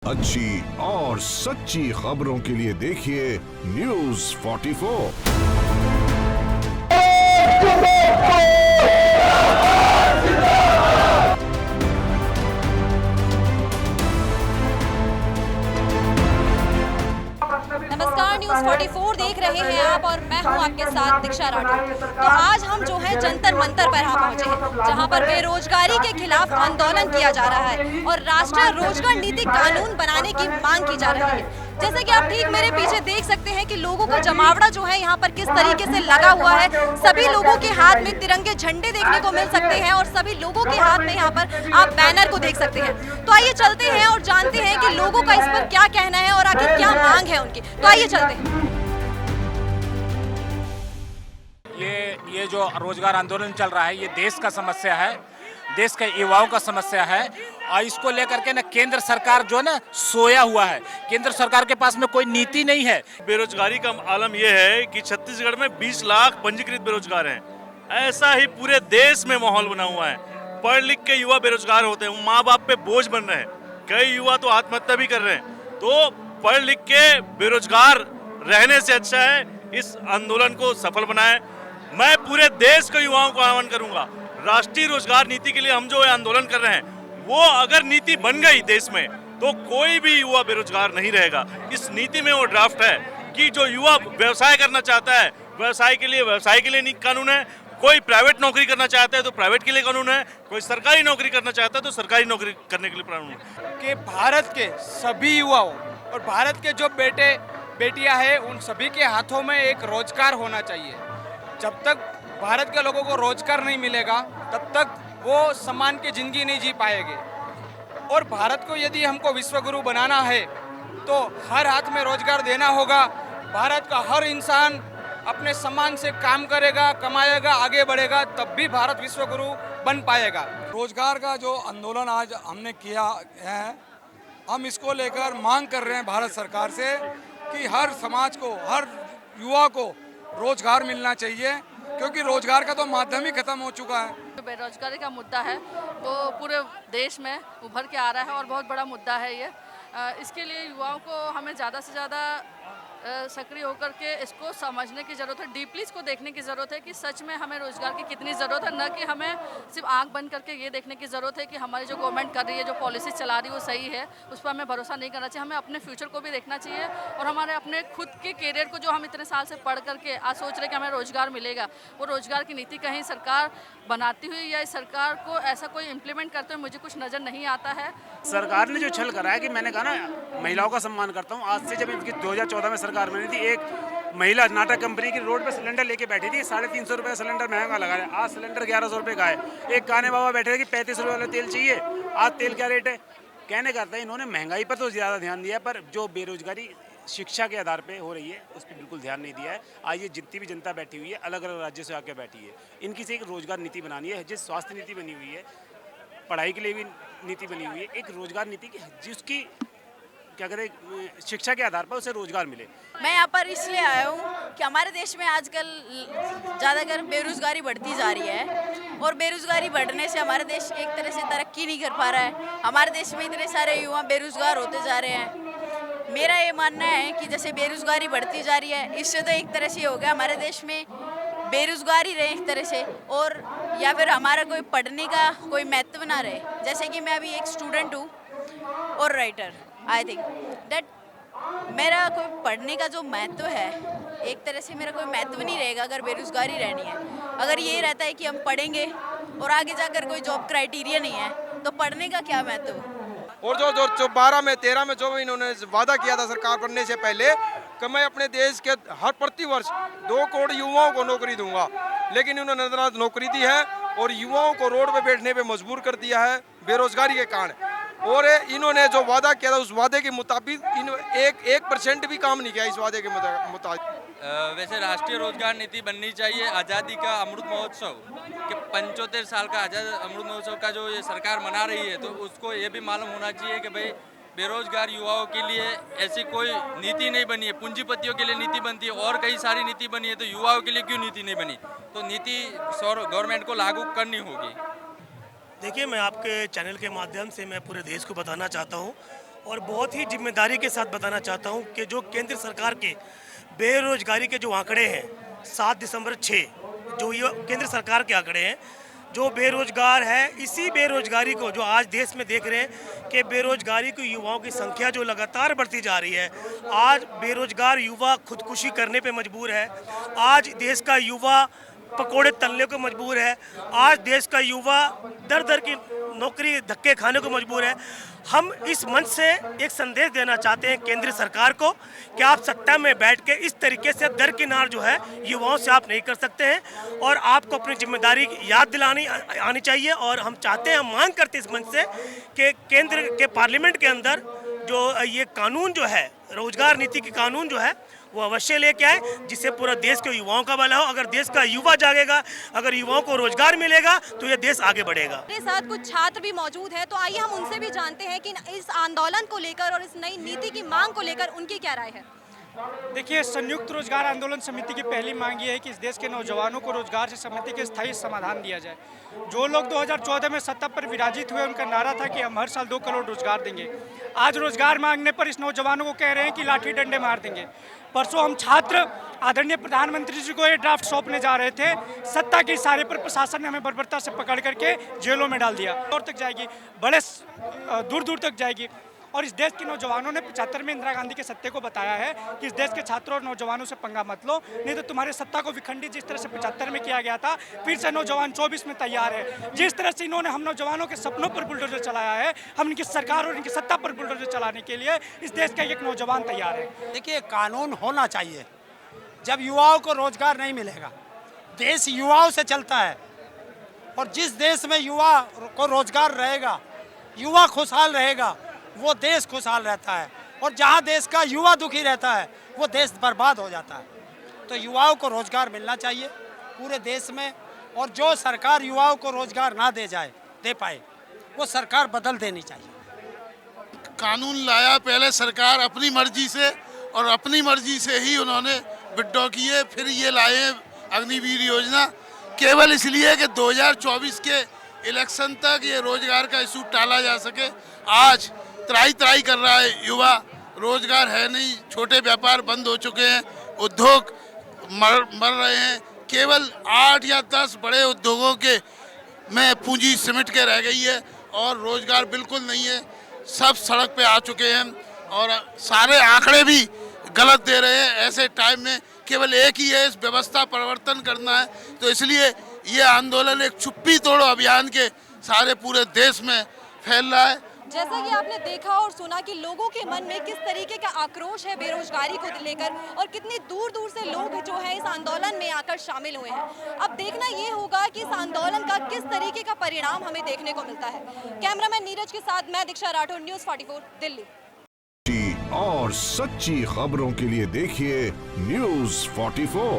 अच्छी और सच्ची खबरों के लिए देखिए न्यूज़ 44। नमस्कार, न्यूज़ 44 देख रहे हैं आप और मैं हूं आपके साथ दीक्षा राठौर। तो आज हम जो है जंतर मंतर पर यहाँ पहुंचे हैं, जहां पर बेरोजगारी के खिलाफ आंदोलन किया जा रहा है और राष्ट्रीय रोजगार नीति कानून बनाने की मांग की जा रही है। जैसे कि आप ठीक मेरे पीछे देख सकते हैं कि लोगों का जमावड़ा जो है यहाँ पर किस तरीके से लगा हुआ है। सभी लोगों के हाथ में तिरंगे झंडे देखने को मिल सकते हैं और सभी लोगों के हाथ में यहाँ पर आप बैनर को देख सकते हैं। तो आइए चलते हैं और जानते हैं कि लोगों का इस पर क्या कहना है और आखिर क्या मांग है उनकी। तो आइए चलते हैं। ये जो रोजगार आंदोलन चल रहा है, ये देश का समस्या है, देश के युवाओं का समस्या है और इसको लेकर के ना केंद्र सरकार जो ना सोया हुआ है। केंद्र सरकार के पास में कोई नीति नहीं है। बेरोजगारी का आलम यह है कि छत्तीसगढ़ में 20 लाख पंजीकृत बेरोजगार हैं। ऐसा ही पूरे देश में माहौल बना हुआ है। पढ़ लिख के युवा बेरोजगार होते हैं, माँ बाप पे बोझ बन रहे हैं। कई युवा तो आत्महत्या भी कर रहे हैं। तो पढ़ लिख के बेरोजगार रहने से अच्छा है इस आंदोलन को सफल बनाएं। मैं पूरे देश के युवाओं को आह्वान करूंगा, राष्ट्रीय रोजगार नीति के लिए हम जो आंदोलन कर रहे हैं वो अगर नीति बन गई देश में तो कोई भी युवा बेरोजगार नहीं रहेगा। इस नीति में वो ड्राफ्ट है कि जो युवा व्यवसाय करना चाहता है व्यवसाय के लिए कानून है, कोई प्राइवेट नौकरी करना चाहता है तो प्राइवेट के लिए कानून है, कोई सरकारी नौकरी करना चाहता है तो सरकारी नौकरी करने के लिए कानून है। कि भारत के सभी युवाओं और भारत के जो बेटे बेटियां हैं उन सभी के हाथों में एक रोजगार होना चाहिए। जब तक भारत के लोगों को रोजगार नहीं मिलेगा तब तक वो सम्मान की जिंदगी नहीं जी पाएंगे। और भारत को यदि हमको विश्वगुरु बनाना है तो हर हाथ में रोजगार देना होगा। भारत का हर इंसान अपने सम्मान से काम करेगा, कमाएगा, आगे बढ़ेगा, तब भी भारत विश्वगुरु बन पाएगा। रोजगार का जो आंदोलन आज हमने किया है, हम इसको लेकर मांग कर रहे हैं भारत सरकार से कि हर समाज को, हर युवा को रोजगार मिलना चाहिए, क्योंकि रोजगार का तो माध्यम ही खत्म हो चुका है। बेरोजगारी का मुद्दा है वो पूरे देश में उभर के आ रहा है और बहुत बड़ा मुद्दा है ये। इसके लिए युवाओं को हमें ज़्यादा से ज़्यादा सक्रिय होकर के इसको समझने की ज़रूरत है, डीपली इसको देखने की ज़रूरत है कि सच में हमें रोज़गार की कितनी ज़रूरत है, न कि हमें सिर्फ आंख बंद करके ये देखने की ज़रूरत है कि हमारी जो गवर्नमेंट कर रही है, जो पॉलिसी चला रही है वो सही है, उस पर हमें भरोसा नहीं करना चाहिए। हमें अपने फ्यूचर को भी देखना चाहिए और हमारे अपने खुद के कैरियर को जो हम इतने साल से पढ़ करके आज सोच रहे कि हमें रोज़गार मिलेगा, वो रोज़गार की नीति कहीं सरकार बनाती हुई या इस सरकार को ऐसा कोई इम्प्लीमेंट करते हुए मुझे कुछ नज़र नहीं आता है। सरकार ने जो छल करा है कि मैंने कहा ना महिलाओं का सम्मान करता हूँ। आज से जब इनकी 2014 में सरकार बनी थी, एक महिला नाटक कंपनी की रोड पे सिलेंडर लेके बैठी थी, 350 रुपये सिलेंडर महंगा लगा है। आज सिलेंडर 1100 रुपये का है। एक काने बाबा बैठे थे कि 35 रुपये वाला तेल चाहिए, आज तेल क्या रेट है। कहने का है इन्होंने महंगाई पर तो ज़्यादा ध्यान दिया है, पर जो बेरोजगारी शिक्षा के आधार पे हो रही है उस पर बिल्कुल ध्यान नहीं दिया है। आज ये जितनी भी जनता बैठी हुई है अलग अलग राज्यों से आकर बैठी है, इनकी से एक रोजगार नीति बनानी है। जिस स्वास्थ्य नीति बनी हुई है, पढ़ाई के लिए भी नीति बनी हुई है, एक रोजगार नीति की जिसकी क्या कहते शिक्षा के आधार पर उसे रोजगार मिले। मैं यहाँ पर इसलिए आया हूँ कि हमारे देश में आजकल ज़्यादातर बेरोजगारी बढ़ती जा रही है और बेरोजगारी बढ़ने से हमारा देश एक तरह से तरक्की नहीं कर पा रहा है। हमारे देश में इतने सारे युवा बेरोजगार होते जा रहे हैं। मेरा ये मानना है कि जैसे बेरोजगारी बढ़ती जा रही है, इससे तो एक तरह से हो गया हमारे देश में बेरोजगारी रहे एक तरह से, और या फिर हमारा कोई पढ़ने का कोई महत्व ना रहे। जैसे कि मैं अभी एक स्टूडेंट हूँ और राइटर, आई थिंक दैट मेरा कोई पढ़ने का जो महत्व है एक तरह से मेरा कोई महत्व नहीं रहेगा अगर बेरोजगारी रहनी है। अगर ये रहता है कि हम पढ़ेंगे और आगे जाकर कोई जॉब क्राइटेरिया नहीं है तो पढ़ने का क्या महत्व। और जो 12 में 13 में जो इन्होंने वादा किया था सरकार बनने से पहले कि मैं अपने देश के हर प्रति वर्ष 2 करोड़ युवाओं को नौकरी दूंगा, लेकिन इन्होंने नौकरी दी है और युवाओं को रोड पे बैठने पे मजबूर कर दिया है बेरोजगारी के कारण। और इन्होंने जो वादा किया था उस वादे के मुताबिक 1% भी काम नहीं किया इस वादे के मुताबिक। वैसे राष्ट्रीय रोजगार नीति बननी चाहिए। आज़ादी का अमृत महोत्सव के 75 साल का अमृत महोत्सव का जो ये सरकार मना रही है, तो उसको ये भी मालूम होना चाहिए कि भाई बेरोजगार युवाओं के लिए ऐसी कोई नीति नहीं बनी है। पूंजीपतियों के लिए नीति बनती है और कई सारी नीति बनी है, तो युवाओं के लिए क्यों नीति नहीं बनी। तो नीति गवर्नमेंट को लागू करनी होगी। देखिए, मैं आपके चैनल के माध्यम से मैं पूरे देश को बताना चाहता हूँ और बहुत ही जिम्मेदारी के साथ बताना चाहता हूं कि जो केंद्र सरकार के बेरोजगारी के जो आंकड़े हैं 7 दिसंबर 6 जो ये केंद्र सरकार के आंकड़े हैं, जो बेरोजगार है, इसी बेरोजगारी को जो आज देश में देख रहे हैं कि बेरोजगारी की युवाओं की संख्या जो लगातार बढ़ती जा रही है। आज बेरोजगार युवा खुदकुशी करने पे मजबूर है। आज देश का युवा पकोड़े तलने को मजबूर है। आज देश का युवा दर दर की नौकरी धक्के खाने को मजबूर है। हम इस मंच से एक संदेश देना चाहते हैं केंद्र सरकार को कि आप सत्ता में बैठ के इस तरीके से दरकिनार जो है युवाओं से आप नहीं कर सकते हैं और आपको अपनी जिम्मेदारी याद दिलानी आनी चाहिए। और हम चाहते हैं, हम मांग करते हैं इस मंच से कि केंद्र के पार्लियामेंट के अंदर जो ये कानून जो है, रोजगार नीति की कानून जो है, वो अवश्य लेके आए जिससे पूरा देश के युवाओं का भला हो। अगर देश का युवा जागेगा, अगर युवाओं को रोजगार मिलेगा तो ये देश आगे बढ़ेगा। मेरे साथ कुछ छात्र भी मौजूद हैं, तो आइए हम उनसे भी जानते हैं कि इस आंदोलन को लेकर और इस नई नीति की मांग को लेकर उनकी क्या राय है। देखिए, संयुक्त रोजगार आंदोलन समिति की पहली मांग ये है कि इस देश के नौजवानों को रोजगार से समिति के स्थायी समाधान दिया जाए। जो लोग 2014 में सत्ता पर विराजित हुए, उनका नारा था कि हम हर साल 2 करोड़ रोजगार देंगे। आज रोजगार मांगने पर इस नौजवानों को कह रहे हैं कि लाठी डंडे मार देंगे। परसों हम छात्र आदरणीय प्रधानमंत्री जी को ये ड्राफ्ट सौंपने जा रहे थे, सत्ता के इशारे पर प्रशासन ने हमें बर्बरता से पकड़ करके जेलों में डाल दिया। दूर तक जाएगी, बड़े दूर दूर तक जाएगी। और इस देश के नौजवानों ने 75 में इंदिरा गांधी के सत्य को बताया है कि इस देश के छात्रों और नौजवानों से पंगा मत लो, नहीं तो तुम्हारे सत्ता को विखंडित जिस तरह से 75 में किया गया था, फिर से नौजवान 24 में तैयार है। जिस तरह से इन्होंने हम नौजवानों के सपनों पर बुलडोजर चलाया है, हम इनकी सरकार और इनकी सत्ता पर बुलडोजर चलाने के लिए इस देश का एक नौजवान तैयार है। देखिए, कानून होना चाहिए। जब युवाओं को रोजगार नहीं मिलेगा, देश युवाओं से चलता है, और जिस देश में युवा को रोजगार रहेगा, युवा खुशहाल रहेगा, वो देश खुशहाल रहता है। और जहाँ देश का युवा दुखी रहता है, वो देश बर्बाद हो जाता है। तो युवाओं को रोजगार मिलना चाहिए पूरे देश में, और जो सरकार युवाओं को रोजगार ना दे पाए, वो सरकार बदल देनी चाहिए। कानून लाया पहले सरकार अपनी मर्जी से, और अपनी मर्जी से ही उन्होंने विड्रॉ किए, फिर ये लाए अग्निवीर योजना केवल इसलिए कि 2024 के इलेक्शन तक ये रोजगार का इशू टाला जा सके। आज त्राई कर रहा है युवा, रोजगार है नहीं, छोटे व्यापार बंद हो चुके हैं, उद्योग मर रहे हैं। केवल 8 या 10 बड़े उद्योगों के में पूंजी सिमट के रह गई है और रोजगार बिल्कुल नहीं है। सब सड़क पे आ चुके हैं और सारे आंकड़े भी गलत दे रहे हैं। ऐसे टाइम में केवल एक ही है, इस व्यवस्था परिवर्तन करना है। तो इसलिए ये आंदोलन एक चुप्पी तोड़ो अभियान के सारे पूरे देश में फैल रहा है। जैसा कि आपने देखा और सुना कि लोगों के मन में किस तरीके का आक्रोश है बेरोजगारी को लेकर, और कितनी दूर दूर से लोग जो है इस आंदोलन में आकर शामिल हुए हैं। अब देखना ये होगा कि इस आंदोलन का किस तरीके का परिणाम हमें देखने को मिलता है। कैमरामैन नीरज के साथ मैं दीक्षा राठौर, न्यूज़ 44 दिल्ली। और सच्ची खबरों के लिए देखिए न्यूज़ 44।